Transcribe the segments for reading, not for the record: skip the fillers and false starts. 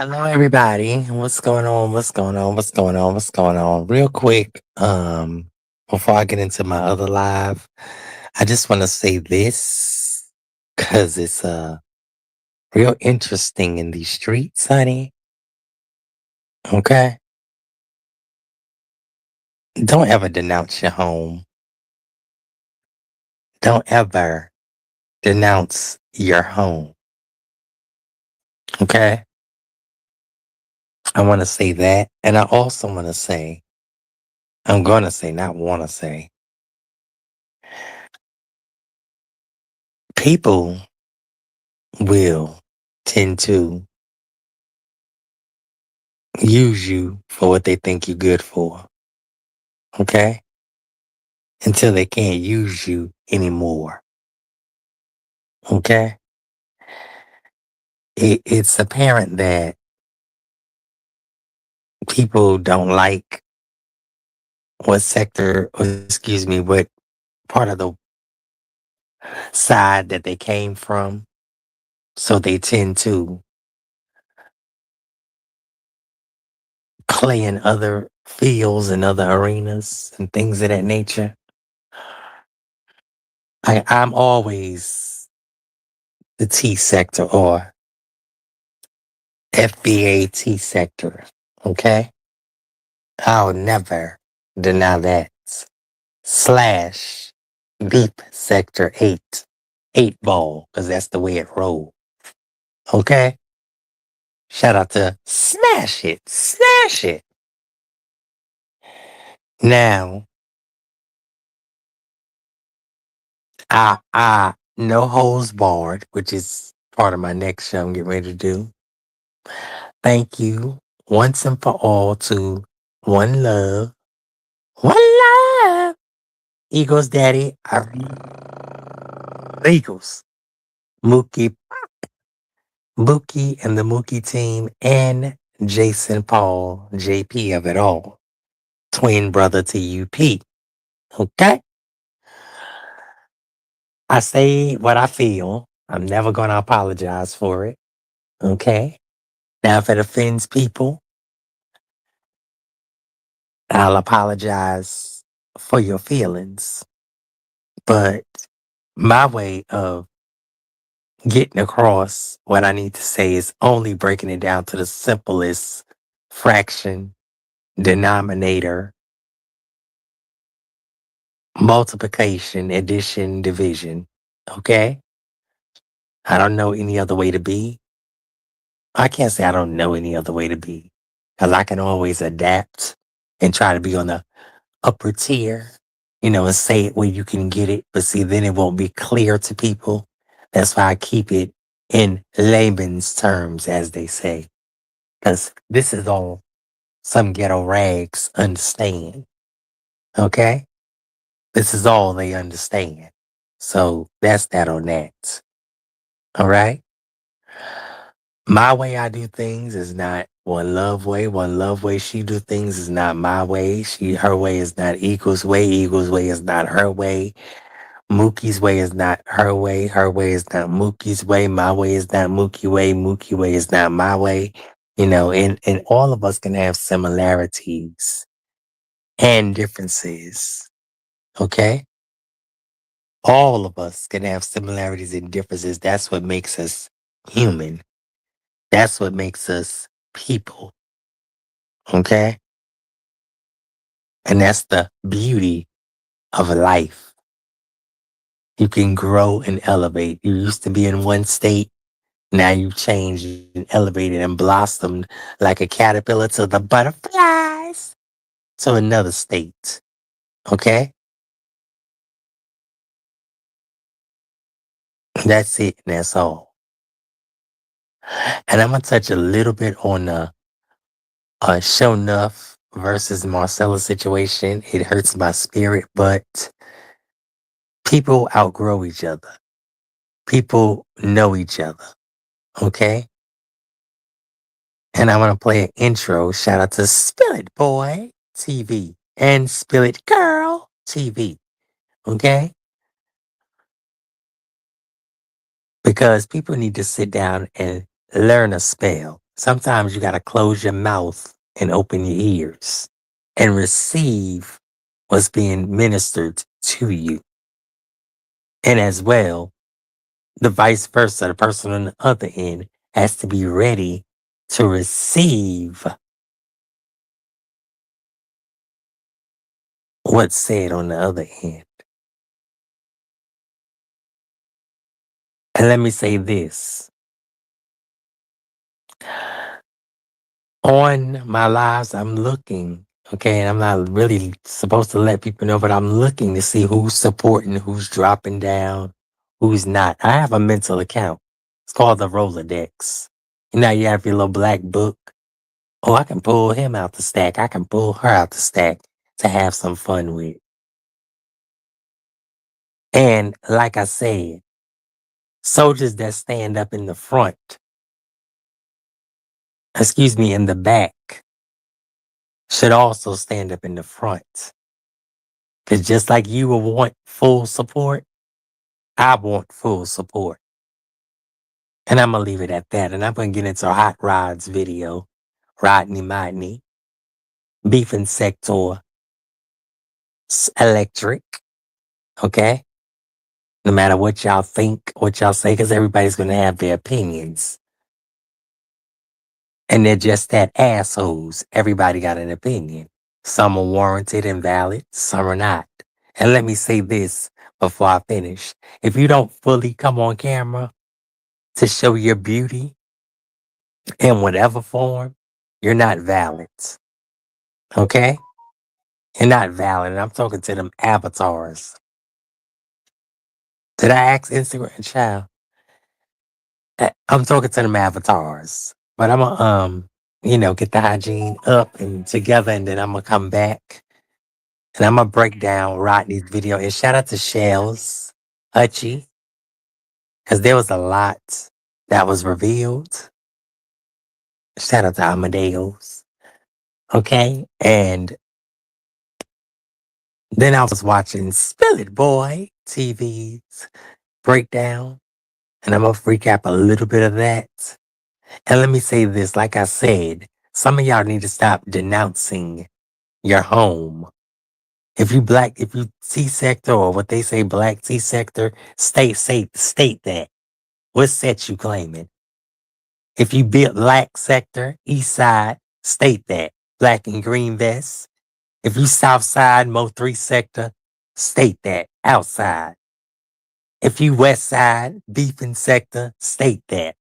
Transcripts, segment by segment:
Hello, everybody. What's going on? What's going on? What's going on? What's going on? Real quick, before I get into my other live, I just want to say this because it's real interesting in these streets, honey. Okay, don't ever denounce your home. Don't ever denounce your home. Okay, I want to say that, and I also want to say, I'm going to say, not want to say, people will tend to use you for what they think you're good for, okay? Until they can't use you anymore, okay? It's apparent that people don't like what sector, or excuse me, what part of the side that they came from. So they tend to play in other fields and other arenas and things of that nature. I'm always the T sector or FBAT sector, okay? I'll never deny that. Slash Deep Sector 8. 8 ball, because that's the way it rolled. Okay? Shout out to Smash It. Smash It. Now, No Holes Barred, which is part of my next show I'm getting ready to do. Thank you once and for all to One Love. One Love. Eagles Daddy. Eagles. Mookie and the Mookie team, and Jason Paul, JP of it all, twin brother to UP. Okay? I say what I feel. I'm never going to apologize for it. Okay? Now, if it offends people, I'll apologize for your feelings. But my way of getting across what I need to say is only breaking it down to the simplest fraction, denominator, multiplication, addition, division. Okay? I don't know any other way to be. I can't say I don't know any other way to be because I can always adapt and try to be on the upper tier, and say it where you can get it. But see, then it won't be clear to people. That's why I keep it in layman's terms, as they say, because this is all some ghetto rags understand. Okay? This is all they understand. So that's that on that. All right? My way I do things is not one love way. One love way she do things is not my way. Her way is not Eagle's way. Eagle's way is not her way. Mookie's way is not her way. Her way is not Mookie's way. My way is not Mookie way. Mookie way is not my way. And all of us can have similarities and differences. Okay? All of us can have similarities and differences. That's what makes us human. That's what makes us people. Okay? And that's the beauty of life. You can grow and elevate. You used to be in one state. Now you've changed and elevated and blossomed like a caterpillar to the butterflies to another state. Okay? That's it. And that's all. And I'm going to touch a little bit on the Show Nuff versus Marcella situation. It hurts my spirit, but people outgrow each other. People know each other. Okay? And I want to play an intro. Shout out to Spill It Boy TV and Spill It Girl TV. Okay? Because people need to sit down and learn a spell. Sometimes you got to close your mouth and open your ears and receive what's being ministered to you. And as well, the vice versa, the person on the other end has to be ready to receive what's said on the other end. And let me say this. On my lives, I'm looking, okay, and I'm not really supposed to let people know, but I'm looking to see who's supporting, who's dropping down, who's not. I have a mental account. It's called the Rolodex. You know, you have your little black book. Oh, I can pull him out the stack. I can pull her out the stack to have some fun with. And like I said, soldiers that stand up in the front, in the back, should also stand up in the front. Because just like you will want full support, I want full support. And I'm going to leave it at that. And I'm going to get into Hot Rod's video, Rodney Modney, Beefing Sector, Electric, okay? No matter what y'all think, what y'all say, because everybody's going to have their opinions. And they're just that, assholes. Everybody got an opinion. Some are warranted and valid, some are not. And let me say this before I finish. If you don't fully come on camera to show your beauty in whatever form, you're not valid. Okay? You're not valid. And I'm talking to them avatars. Did I ask Instagram child? I'm talking to them avatars. But I'm gonna get the hygiene up and together, and then I'm gonna come back and I'm gonna break down Rodney's video. And shout out to Shells, Hutchie, because there was a lot that was revealed. Shout out to Amadeus. Okay. And then I was watching Spill It Boy TV's breakdown. And I'm gonna recap a little bit of that. And let me say this, like I said, some of y'all need to stop denouncing your home. If you black, if you C-sector or what they say black C-sector, state that. What set you claiming? If you built black sector, east side, state that. Black and green vest. If you south side, Mo 3 sector, state that. Outside. If you west side, beefing sector, state that.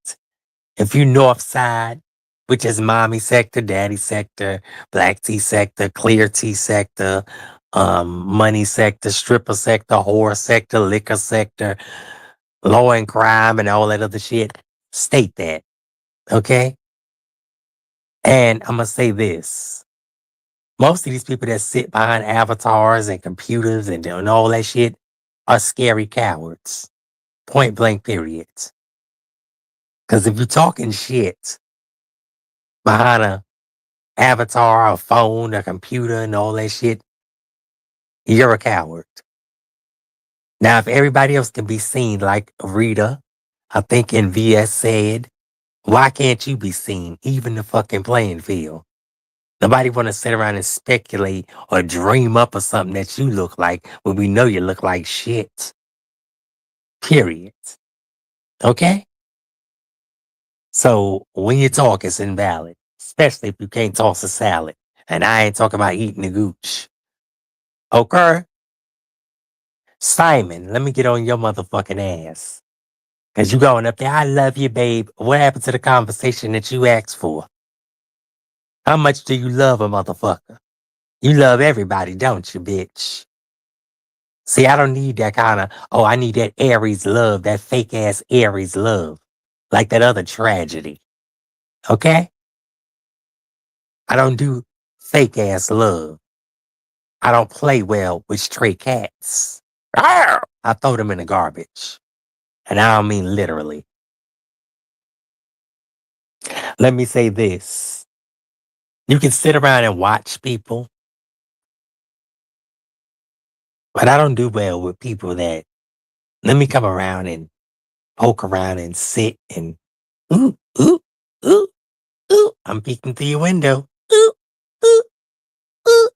If you north side, which is mommy sector, daddy sector, black tea sector, clear tea sector, money sector, stripper sector, whore sector, liquor sector, law and crime, and all that other shit, state that. Okay? And I'm going to say this. Most of these people that sit behind avatars and computers and doing all that shit are scary cowards. Point blank, period. Because if you're talking shit behind a avatar, a phone, a computer, and all that shit, you're a coward. Now, if everybody else can be seen, like Rita, I think in VS said, why can't you be seen, even the fucking playing field? Nobody want to sit around and speculate or dream up of something that you look like when we know you look like shit. Period. Okay? So when you talk, it's invalid, especially if you can't toss a salad. And I ain't talking about eating the gooch. Okay? Simon, let me get on your motherfucking ass. Because you going up there, I love you, babe. What happened to the conversation that you asked for? How much do you love a motherfucker? You love everybody, don't you, bitch? See, I don't need that kind of, I need that Aries love, that fake ass Aries love. Like that other tragedy. Okay? I don't do fake ass love. I don't play well with stray cats. Arr! I throw them in the garbage. And I don't mean literally. Let me say this. You can sit around and watch people, but I don't do well with people that let me come around and poke around and sit and ooh, ooh, ooh, ooh, I'm peeking through your window. Ooh, ooh, ooh.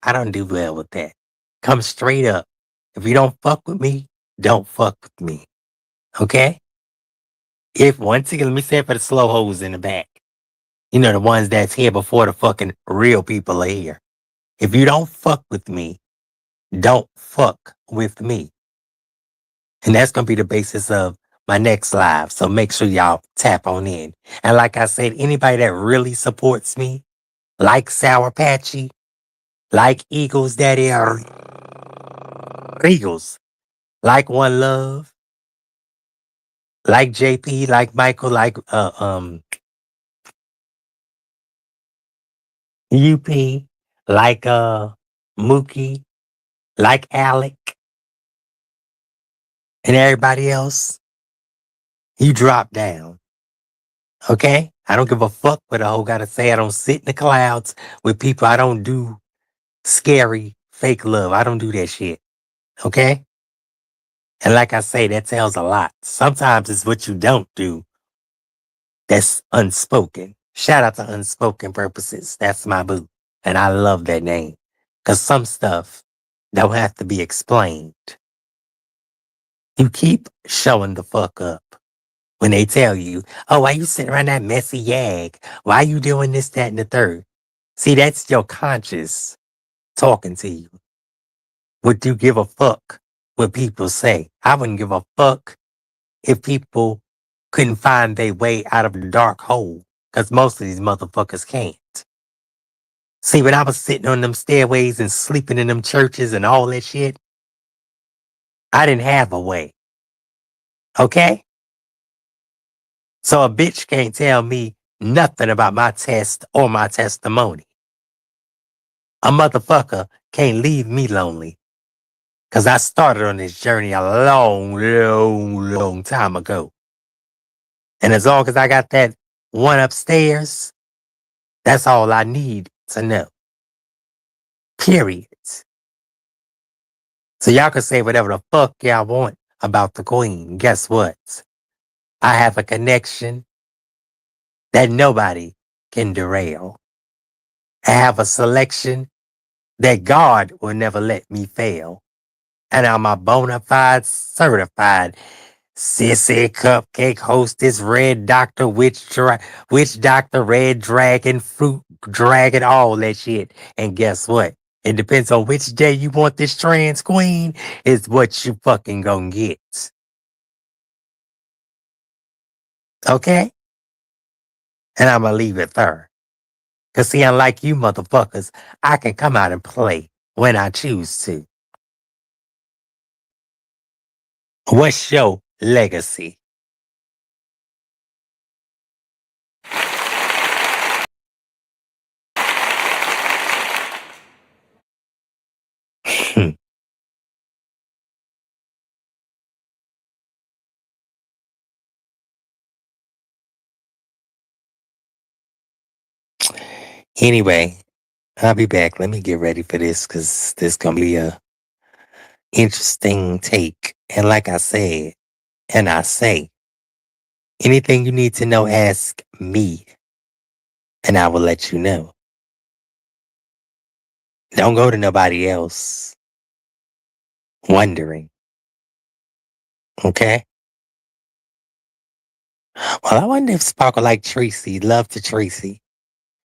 I don't do well with that. Come straight up. If you don't fuck with me, don't fuck with me. Okay? If once again, let me say it for the slow hoes in the back. You know, the ones that's here before the fucking real people are here. If you don't fuck with me, don't fuck with me. And that's going to be the basis of my next live. So make sure y'all tap on in. And like I said, anybody that really supports me, like Sour Patchy, like Eagles Daddy Eagles, like One Love, like JP, like Michael, like UP, like Mookie, like Alec, and everybody else, you drop down. Okay? I don't give a fuck what a hoe gotta say. I don't sit in the clouds with people. I don't do scary fake love. I don't do that shit. Okay? And like I say, that tells a lot. Sometimes it's what you don't do that's unspoken. Shout out to Unspoken Purposes. That's my boo. And I love that name. Cause some stuff don't have to be explained. You keep showing the fuck up. When they tell you, oh, why you sitting around that messy yag? Why you doing this, that, and the third? See, that's your conscience talking to you. Would you give a fuck what people say? I wouldn't give a fuck if people couldn't find their way out of the dark hole, because most of these motherfuckers can't. See, when I was sitting on them stairways and sleeping in them churches and all that shit, I didn't have a way. Okay? So a bitch can't tell me nothing about my test or my testimony. A motherfucker can't leave me lonely. Cause I started on this journey a long time ago. And as long as I got that one upstairs, that's all I need to know. Period. So y'all can say whatever the fuck y'all want about the queen. Guess what? I have a connection that nobody can derail. I have a selection that God will never let me fail. And I'm a bona fide, certified sissy cupcake hostess, red doctor, witch doctor, red dragon, fruit dragon, all that shit. And guess what? It depends on which day you want this trans queen, is what you fucking gonna get. Okay? And I'm gonna leave it there. Cause see, unlike you motherfuckers, I can come out and play when I choose to. What's your legacy? Anyway, I'll be back. Let me get ready for this because this gonna be a interesting take. And like I said, and I say, anything you need to know, ask me, and I will let you know. Don't go to nobody else wondering. Okay? Well, I wonder if Sparkle like Tracy, love to Tracy.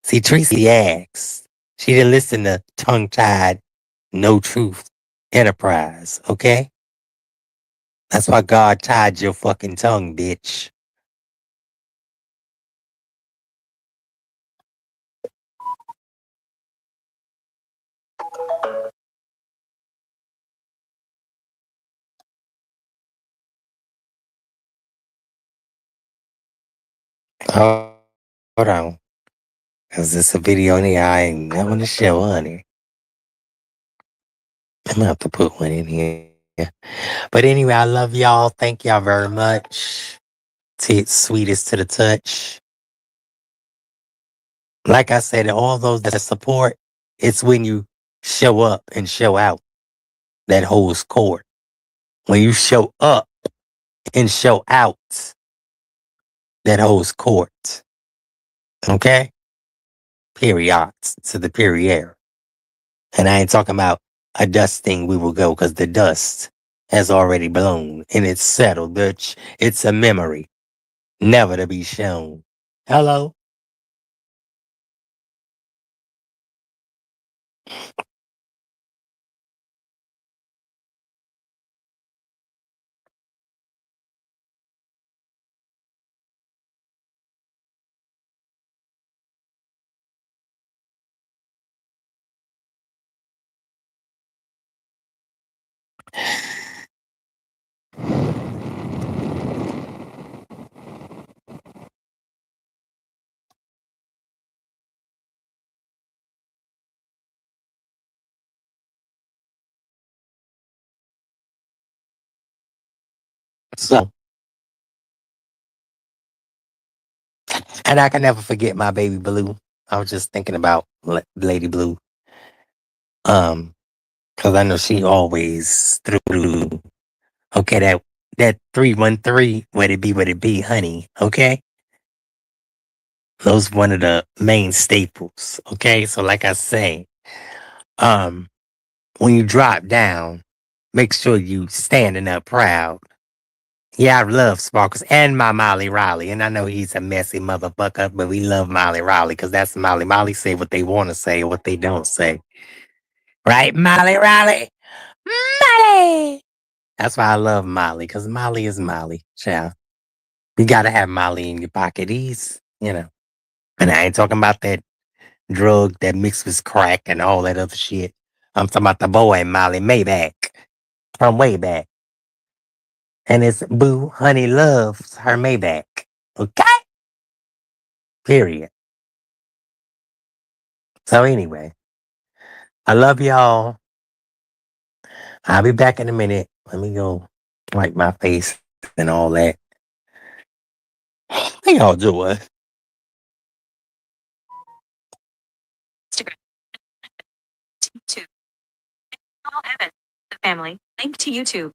See, Tracy asks. She didn't listen to Tongue Tied, No Truth Enterprise. Okay? That's why God tied your fucking tongue, bitch. Hold on. Because it's a video in here I ain't going to show, honey. I'm going to have to put one in here. But anyway, I love y'all. Thank y'all very much. Tits sweetest to the touch. Like I said, all those that support, it's when you show up and show out that holds court. When you show up and show out, that holds court. Okay? periods to the Perrier. And I ain't talking about a dusting we will go because the dust has already blown and it's settled, bitch. It's a memory, never to be shown. Hello? So, and I can never forget my baby Blue. I was just thinking about Lady Blue. Because I know she always threw. Okay, that 313, what it be, honey. Okay, those one of the main staples. Okay, so like I say, um, when you drop down, make sure you standing up proud. Yeah, I love Sparkles and my Molly Riley, and I know he's a messy motherfucker, but we love Molly Riley because that's Molly. Molly say what they want to say, what they don't say. Right, Molly Riley? Molly! That's why I love Molly, because Molly is Molly, child. You gotta have Molly in your pocket. And I ain't talking about that drug that mixed with crack and all that other shit. I'm talking about the boy Molly Maybach from way back. And it's Boo Honey loves her Maybach. Okay? Period. So anyway, I love y'all. I'll be back in a minute. Let me go wipe my face and all that. How y'all doing? Instagram, YouTube, Paul Evans, the family, link to YouTube.